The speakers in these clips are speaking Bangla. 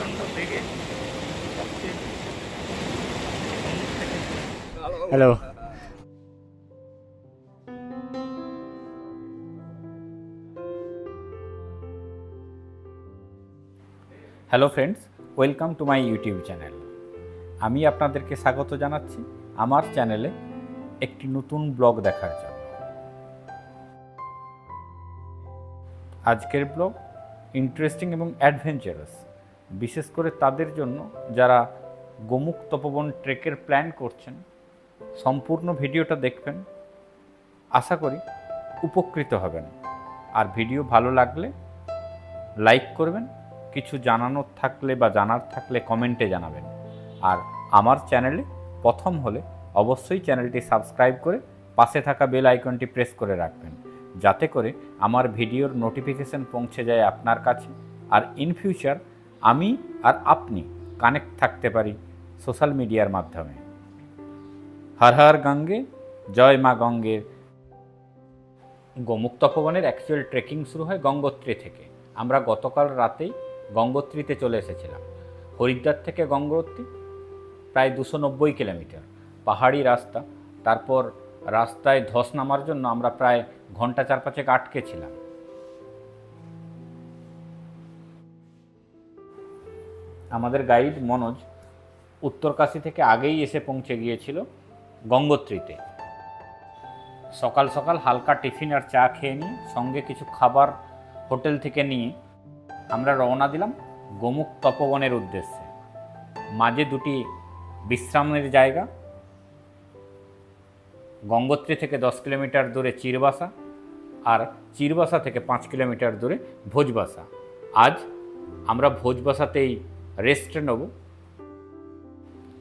প্রচণ্ড বেগে যাচ্ছে। Hello. Hello friends, welcome to my YouTube channel. আমি আপনাদেরকে স্বাগত জানাচ্ছি আমার চ্যানেলে একটি নতুন ব্লগ দেখার জন্য। আজকের ব্লগ ইন্টারেস্টিং এবং অ্যাডভেঞ্চারাস, বিশেষ করে তাদের জন্য যারা গোমুখ তপোবন ট্রেকের প্ল্যান করছেন। সম্পূর্ণ ভিডিওটা দেখবেন, আশা করি উপকৃত হবেন। আর ভিডিও ভালো লাগলে লাইক করবেন, কিছু জানানোর থাকলে বা জানার থাকলে কমেন্টে জানাবেন। আর আমার চ্যানেলে প্রথম হলে অবশ্যই চ্যানেলটি সাবস্ক্রাইব করে পাশে থাকা বেল আইকনটি প্রেস করে রাখবেন, যাতে করে আমার ভিডিওর নোটিফিকেশন পৌঁছে যায় আপনার কাছে। আর ইন ফিউচার আমি আর আপনি কানেক্ট থাকতে পারি সোশ্যাল মিডিয়ার মাধ্যমে। হর হর গঙ্গে, জয় মা গঙ্গের। গোমুখ তপোবনের অ্যাকচুয়াল ট্রেকিং শুরু হয় গঙ্গোত্রী থেকে। আমরা গতকাল রাতেই গঙ্গোত্রীতে চলে এসেছিলাম। হরিদ্বার থেকে গঙ্গোত্রী প্রায় 290 কিলোমিটার পাহাড়ি রাস্তা। তারপর রাস্তায় ধস নামার জন্য আমরা প্রায় ঘন্টা 4-5 আটকে ছিলাম। আমাদের গাইড মনোজ উত্তরকাশী থেকে আগেই এসে পৌঁছে গিয়েছিল গঙ্গোত্রীতে। সকাল সকাল হালকা টিফিন আর চা খেয়ে নিয়ে সঙ্গে কিছু খাবার হোটেল থেকে নিয়ে আমরা রওনা দিলাম গোমুখ তপোবনের উদ্দেশ্যে। মাঝে দুটি বিশ্রামের জায়গা, গঙ্গোত্রী থেকে 10 কিলোমিটার দূরে চিরবাসা, আর চিরবাসা থেকে 5 কিলোমিটার দূরে ভোজবাসা। আজ আমরা ভোজবাসাতেই রেস্ট নেব।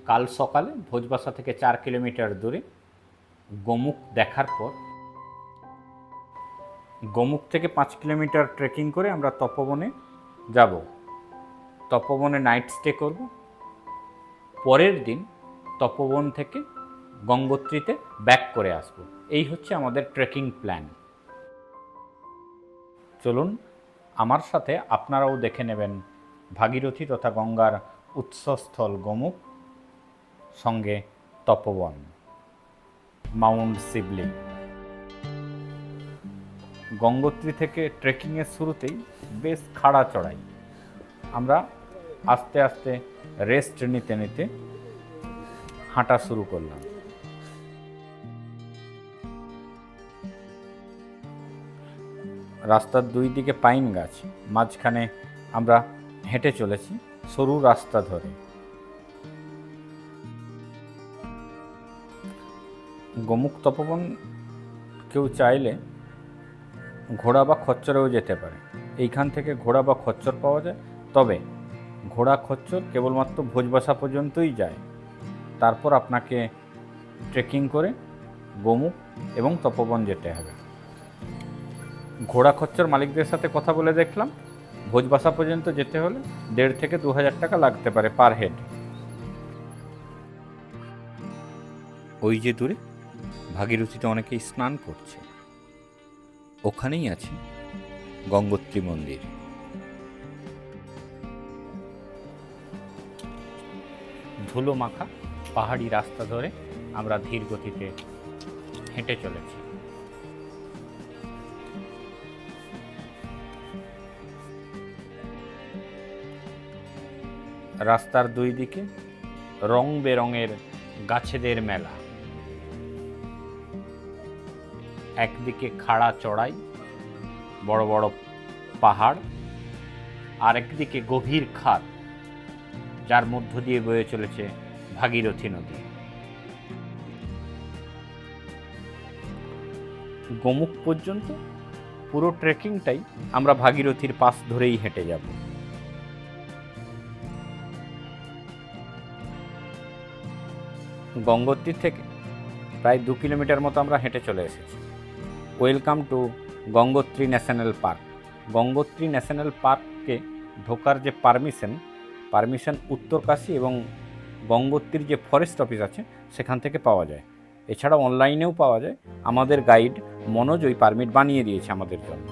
কাল সকালে ভোজবাসা থেকে 4 কিলোমিটার দূরে গোমুখ দেখার পর গোমুখ থেকে 5 কিলোমিটার ট্রেকিং করে আমরা তপোবনে যাব। তপোবনে নাইট স্টে করব। পরের দিন তপোবন থেকে গঙ্গোত্রীতে ব্যাক করে আসব। এই হচ্ছে আমাদের ট্রেকিং প্ল্যান। চলুন আমার সাথে আপনারাও দেখে নেবেন ভাগীরথী তথা গঙ্গার উৎসস্থল গোমুখ, সঙ্গে তপোবন, মাউন্ট শিবলি। গঙ্গোত্রী থেকে ট্রেকিংয়ের শুরুতেই বেশ খাড়া চড়াই। আমরা আস্তে আস্তে রেস্ট নিতে নিতে হাঁটা শুরু করলাম। রাস্তার দুই দিকে পাইন গাছ, মাঝখানে আমরা হেঁটে চলেছি সরু রাস্তা ধরে। গোমুখ তপোবন কেউ চাইলে ঘোড়া বা খচ্চরেও যেতে পারে। এইখান থেকে ঘোড়া বা খচ্চর পাওয়া যায়, তবে ঘোড়া খচ্চর কেবলমাত্র ভোজবাসা পর্যন্তই যায়। তারপর আপনাকে ট্রেকিং করে গোমুখ এবং তপোবন যেতে হবে। ঘোড়া খচ্চর মালিকদের সাথে কথা বলে দেখলাম, ভোজবাসা পর্যন্ত যেতে হলে 1,500 থেকে 2,000 টাকা লাগতে পারে পার হেড। ওই যে দূরে ভাগীরথীতে অনেকেই স্নান করছে, ওখানেই আছে গঙ্গোত্রী মন্দির। ধুলো মাখা পাহাড়ি রাস্তা ধরে আমরা ধীর গতিতে হেঁটে চলেছি। রাস্তার দুই দিকে রং বেরঙের গাছেদের মেলা। একদিকে খাড়া চড়াই, বড় বড় পাহাড়, আর একদিকে গভীর খাদ, যার মধ্য দিয়ে বয়ে চলেছে ভাগীরথী নদী। গোমুখ পর্যন্ত পুরো ট্রেকিংটাই আমরা ভাগীরথীর পাশ ধরেই হেঁটে যাব। গঙ্গোত্রী থেকে প্রায় 2 কিলোমিটার মতো আমরা হেঁটে চলে এসেছি। Welcome to Gangotri national park. Gangotri national পার্কে ঢোকার যে পারমিশন উত্তরকাশী এবং গঙ্গোত্রীর যে ফরেস্ট অফিস আছে সেখান থেকে পাওয়া যায়। এছাড়া অনলাইনেও পাওয়া যায়। আমাদের গাইড মনোজ ওই পারমিট বানিয়ে দিয়েছে আমাদের জন্য।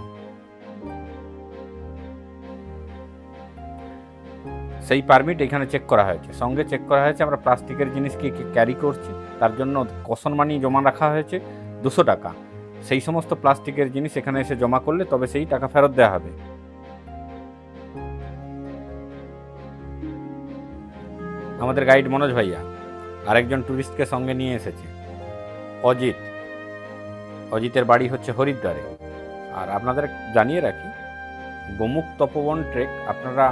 সেই পারমিট এখানে চেক করা হয়েছে, সঙ্গে চেক করা হয়েছে আমরা প্লাস্টিকের জিনিস কি ক্যারি করছি, তার জন্য কশন মানি জমা রাখা হয়েছে 200 টাকা। সেই সমস্ত প্লাস্টিকের জিনিস এখানে এসে জমা করলে তবে সেই টাকা ফেরত দেওয়া হবে। আমাদের গাইড মনোজ ভাইয়া আরেকজন ট্যুরিস্টকে সঙ্গে নিয়ে এসেছে, অজিতের বাড়ি হচ্ছে হরিদ্বারে। আর আপনাদের জানিয়ে রাখি, গোমুখ তপবন ট্রেক আপনারা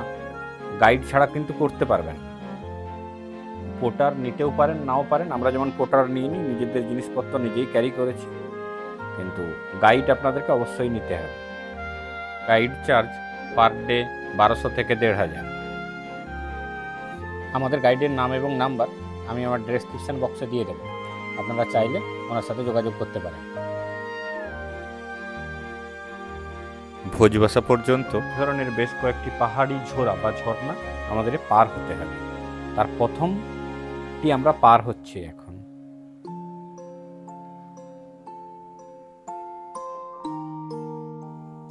গাইড ছাড়া কিন্তু করতে পারবেন। পোর্টার নিতেও পারেন, নাও পারেন। আমরা যেমন পোর্টার নিয়ে নিই, নিজেদের জিনিসপত্র নিজেই ক্যারি করেছি, কিন্তু গাইড আপনাদেরকে অবশ্যই নিতে হবে। গাইড চার্জ পার ডে 1200 থেকে 1500। আমাদের গাইডের নাম এবং নাম্বার আমি আমার ডেসক্রিপশন বক্সে দিয়ে দেবো, আপনারা চাইলে ওনার সাথে যোগাযোগ করতে পারেন। ভোজবাসা পর্যন্ত ধরনের বেশ কয়েকটি পাহাড়ি ঝোড়া বা ঝর্ণা আমাদের পার হতে হবে। তার প্রথমটি আমরা পার হচ্ছি এখন।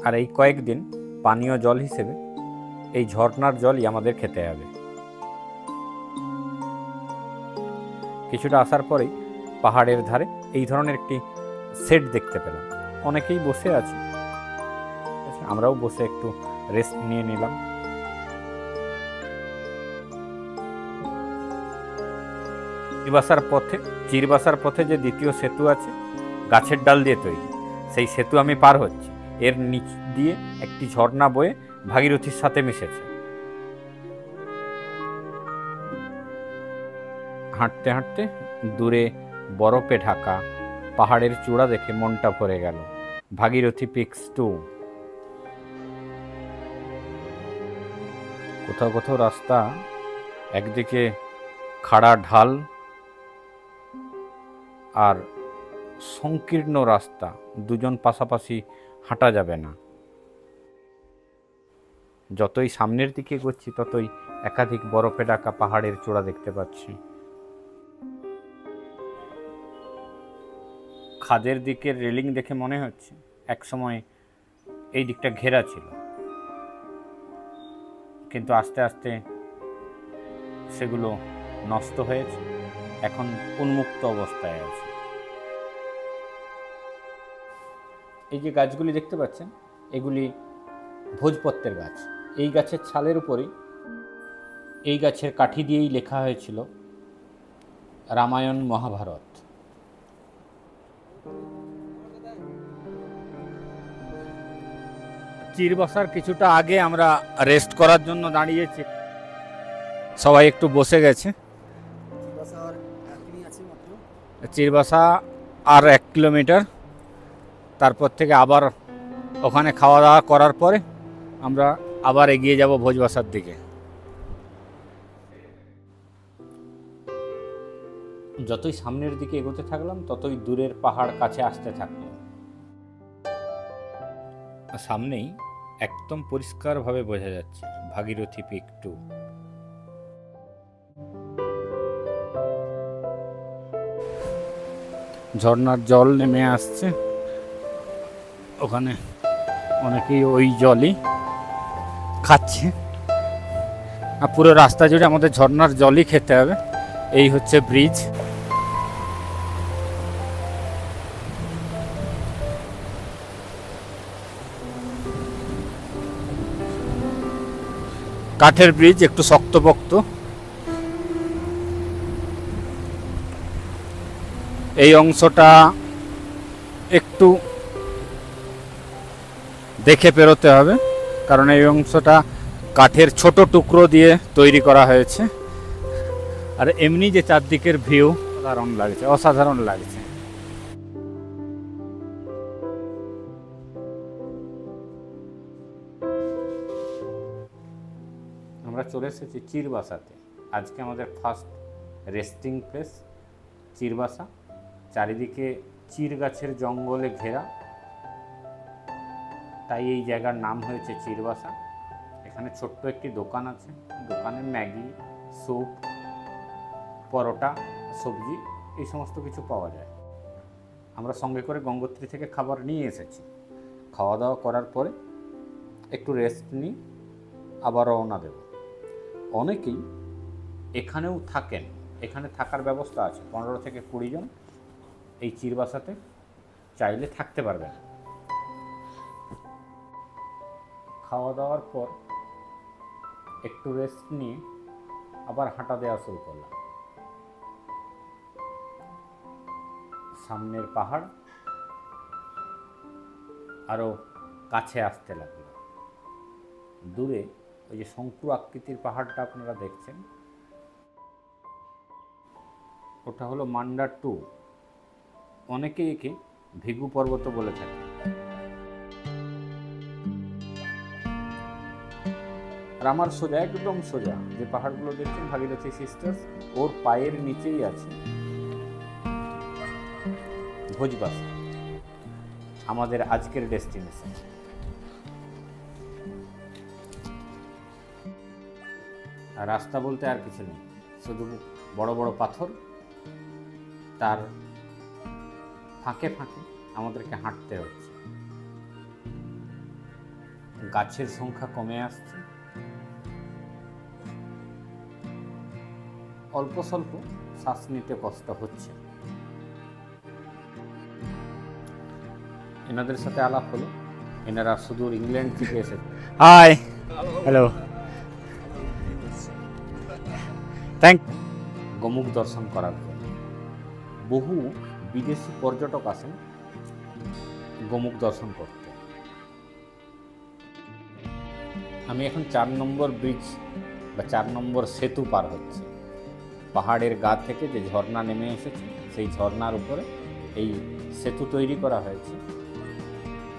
আর এই কয়েকদিন পানীয় জল হিসেবে এই ঝর্ণার জলই আমাদের খেতে হবে। কিছুটা আসার পরেই পাহাড়ের ধারে এই ধরনের একটি শেড দেখতে পেলাম, অনেকেই বসে আছে, আমরাও বসে একটু রেস্ট নিয়ে নিলাম। চিরবাসার পথে যে দ্বিতীয় সেতু আছে গাছের ডাল দিয়ে তৈরি, সেই সেতু আমি পার হচ্ছি। এর নিচ দিয়ে একটি ঝর্ণা বয়ে ভাগীরথীর সাথে মিশেছে। হাঁটতে হাঁটতে দূরে বরফে ঢাকা পাহাড়ের চূড়া দেখে মনটা ভরে গেল। ভাগীরথী পিকস 2। কোথাও কোথাও রাস্তা একদিকে খাড়া ঢাল আর সংকীর্ণ রাস্তা, দুজন পাশাপাশি হাঁটা যাবে না। যতই সামনের দিকে এগোচ্ছি ততই একাধিক বরফে ঢাকা পাহাড়ের চূড়া দেখতে পাচ্ছি। খাদের দিকের রেলিং দেখে মনে হচ্ছে একসময় এই দিকটা ঘেরা ছিল, কিন্তু আস্তে আস্তে সেগুলো নষ্ট হয়েছে, এখন উন্মুক্ত অবস্থায় আছে। এই যে গাছগুলি দেখতে পাচ্ছেন, এগুলি ভোজপত্রের গাছ। এই গাছের ছালের উপরেই, এই গাছের কাঠি দিয়েই লেখা হয়েছিল রামায়ণ মহাভারত। চিরবাসার কিছুটা আগে আমরা রেস্ট করার জন্য দাঁড়িয়েছি, সবাই একটু বসে গেছে। চিরবাসা আর 1 কিলোমিটার, তারপর থেকে আবার ওখানে খাওয়া দাওয়া করার পরে আমরা আবার এগিয়ে যাব ভোজবাসার দিকে। যতই সামনের দিকে এগোতে থাকলাম ততই দূরের পাহাড় কাছে আসতে থাকলো। সামনেই একদম পরিষ্কারভাবে বোঝা যাচ্ছে ভাগীরথী পিক 2। ঝর্ণার জল নেমে আসছে, ওখানে অনেকেই ওই জলই খাচ্ছে। আর পুরো রাস্তা জুড়ে আমাদের ঝর্ণার জলই খেতে হবে। এই হচ্ছে ব্রিজ। কাঠের ব্রিজ, একটু শক্তপোক্ত। এই অংশটা একটু দেখে পেরোতে হবে, কারণ এই অংশটা কাঠের ছোট টুকরো দিয়ে তৈরি করা হয়েছে। আর এমনি যে চারদিকের ভিউ অসাধারণ লাগছে। আমরা চলে এসেছি চিরবাসাতে। আজকে আমাদের ফার্স্ট রেস্টিং প্লেস চিরবাসা। চারিদিকে চির গাছের জঙ্গলে ঘেরা, তাই এই জায়গার নাম হয়েছে চিরবাসা। এখানে ছোট্ট একটি দোকান আছে, দোকানে ম্যাগি, স্যুপ, পরোটা, সবজি এই সমস্ত কিছু পাওয়া যায়। আমরা সঙ্গে করে গঙ্গোত্রী থেকে খাবার নিয়ে এসেছি। খাওয়া দাওয়া করার পরে একটু রেস্ট নিই, আবার রওনা দেব। অনেকেই এখানেও থাকেন, এখানে থাকার ব্যবস্থা আছে, 15 থেকে 20 জন এই চিরবাসাতে চাইলে থাকতে পারবেন। খাওয়া দাওয়ার পর একটু রেস্ট নিয়ে আবার হাঁটা দেওয়া শুরু করলাম। সামনের পাহাড় আরও কাছে আসতে লাগলো। দূরে ওই যে শঙ্কু আকৃতির পাহাড়টা আপনারা দেখছেন, ওটা হলো মান্ডা 2। অনেকে একে ভিগু পর্বত বলে থাকে। আর আমার সোজা, একদম সোজা যে পাহাড়গুলো দেখছেন ভাগীরথী সিস্টার্স, ওর পায়ের নিচেই আছে ভোজবাসা, আমাদের আজকের ডেস্টিনেশন। আর রাস্তা বলতে আর কিছু নেই, শুধু বড় বড় পাথর, তার ফাঁকে ফাঁকে আমাদেরকে হাঁটতে হচ্ছে। গাছের সংখ্যা কমে আসছে, অল্প স্বল্প শ্বাস নিতে কষ্ট হচ্ছে। এনাদের সাথে আলাপ হলো, এনারা সুদূর ইংল্যান্ড থেকে এসেছে। High, hello, thank. গোমুখ দর্শন করার পর বহু বিদেশি পর্যটক আসেন গোমুখ দর্শন করতে। আমি এখন 4 নম্বর ব্রিজ বা 4 নম্বর সেতু পার হচ্ছে। পাহাড়ের গা থেকে যে ঝর্ণা নেমে এসেছে, সেই ঝর্ণার উপরে এই সেতু তৈরি করা হয়েছে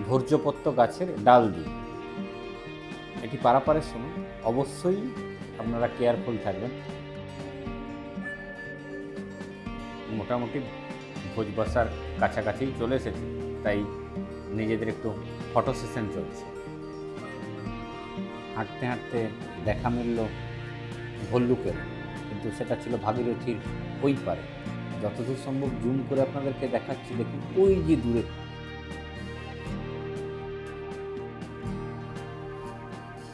ভোজ্যপত্র গাছের ডাল দিয়ে। এটি পারাপারের সময় অবশ্যই আপনারা কেয়ারফুল থাকবেন। মোটামুটি ভোজবাসার কাছাকাছি চলে এসেছে, তাই নিজেদের একটু ফটো সেশন চলছে। হাঁটতে হাঁটতে দেখা মিলল ভল্লুকের, কিন্তু সেটা ছিল ভাগীরথীর ওই পারে। যতদূর সম্ভব জুম করে আপনাদেরকে দেখাচ্ছি, দেখুন ওই যে দূরে।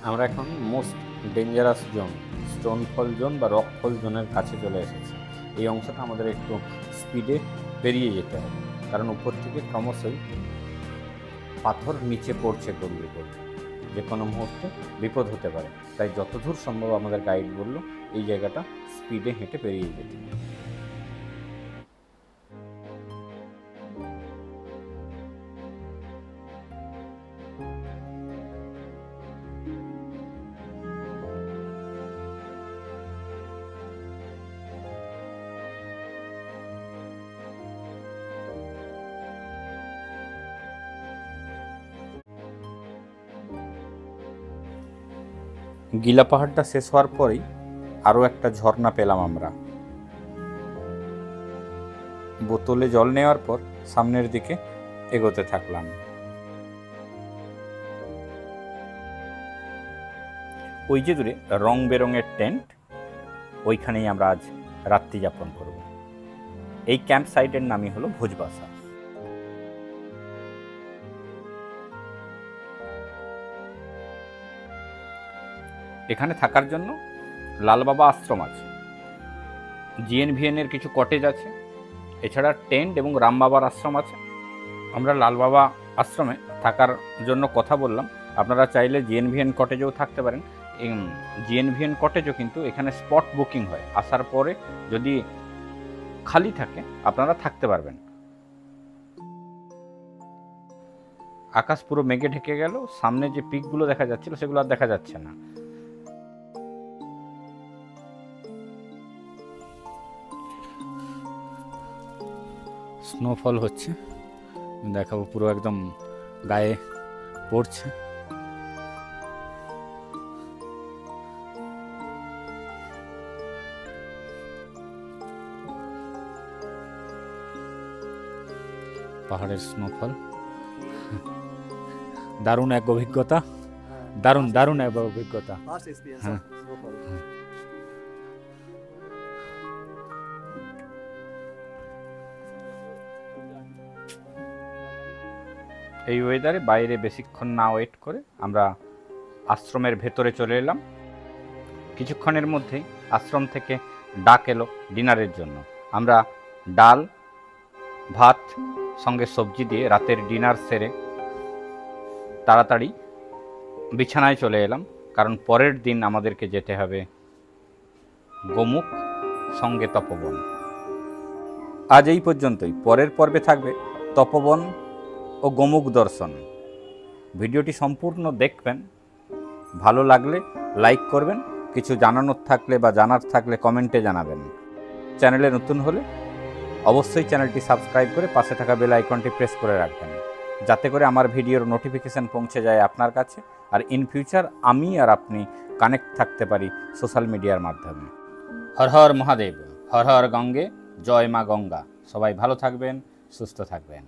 আমরা এখন মোস্ট ডেঞ্জারাস জোন, স্টোনফল জোন বা রকফল জোনের কাছে চলে এসেছি। এই অংশটা আমাদের একটু স্পিডে পেরিয়ে যেতে হবে, কারণ উপর থেকে ক্রমশই পাথর নিচে পড়ছে গড়িয়ে পড়ছে, যে কোনো মুহূর্তে বিপদ হতে পারে। তাই যতদূর সম্ভব আমাদের গাইড বলল এই জায়গাটা স্পিডে হেঁটে পেরিয়ে যেতে। গিলা পাহাড়টা শেষ হওয়ার পরেই আরও একটা ঝর্ণা পেলাম আমরা। বোতলে জল নেওয়ার পর সামনের দিকে এগোতে থাকলাম। ওই যে দূরে রং বেরঙের টেন্ট, ওইখানেই আমরা আজ রাত্রি যাপন করব। এই ক্যাম্প সাইটের নামই হলো ভোজবাসা। এখানে থাকার জন্য লালবাবা আশ্রম আছে, জিএনভিএনের কিছু কটেজ আছে, এছাড়া টেন্ট এবং রামবাবার আশ্রম আছে। আমরা লালবাবা আশ্রমে থাকার জন্য কথা বললাম। আপনারা চাইলে জিএনভিএন কটেজেও থাকতে পারেন। জিএনভিএন কটেজও কিন্তু এখানে স্পট বুকিং হয়, আসার পরে যদি খালি থাকে আপনারা থাকতে পারবেন। আকাশ পুরো মেঘে ঢেকে গেল, সামনে যে পিকগুলো দেখা যাচ্ছিল সেগুলো আর দেখা যাচ্ছে না। স্নোফল হচ্ছে, দেখাবো, পুরো একদম গায়ে পড়ছে। পাহাড়ের স্নোফল দারুণ এক অভিজ্ঞতা, দারুণ দারুণ এক অভিজ্ঞতা। হ্যাঁ, এই ওয়েদারে বাইরে বেশিক্ষণ না ওয়েট করে আমরা আশ্রমের ভেতরে চলে এলাম। কিছুক্ষণের মধ্যেই আশ্রম থেকে ডাক এলো ডিনারের জন্য। আমরা ডাল ভাত সঙ্গে সবজি দিয়ে রাতের ডিনার সেরে তাড়াতাড়ি বিছানায় চলে এলাম, কারণ পরের দিন আমাদেরকে যেতে হবে গোমুখ সঙ্গে তপবন। আজ এই পর্যন্তই। পরের পর্বে থাকবে তপবন ও গোমুখ দর্শন। ভিডিওটি সম্পূর্ণ দেখবেন, ভালো লাগলে লাইক করবেন, কিছু জানানোর থাকলে বা জানার থাকলে কমেন্টে জানাবেন। চ্যানেলে নতুন হলে অবশ্যই চ্যানেলটি সাবস্ক্রাইব করে পাশে থাকা বেল আইকনটি প্রেস করে রাখবেন, যাতে করে আমার ভিডিওর নোটিফিকেশান পৌঁছে যায় আপনার কাছে, আর ইন ফিউচার আমি আর আপনি কানেক্ট থাকতে পারি সোশ্যাল মিডিয়ার মাধ্যমে। হর হর মহাদেব, হর হর গঙ্গে, জয় মা গঙ্গা। সবাই ভালো থাকবেন, সুস্থ থাকবেন।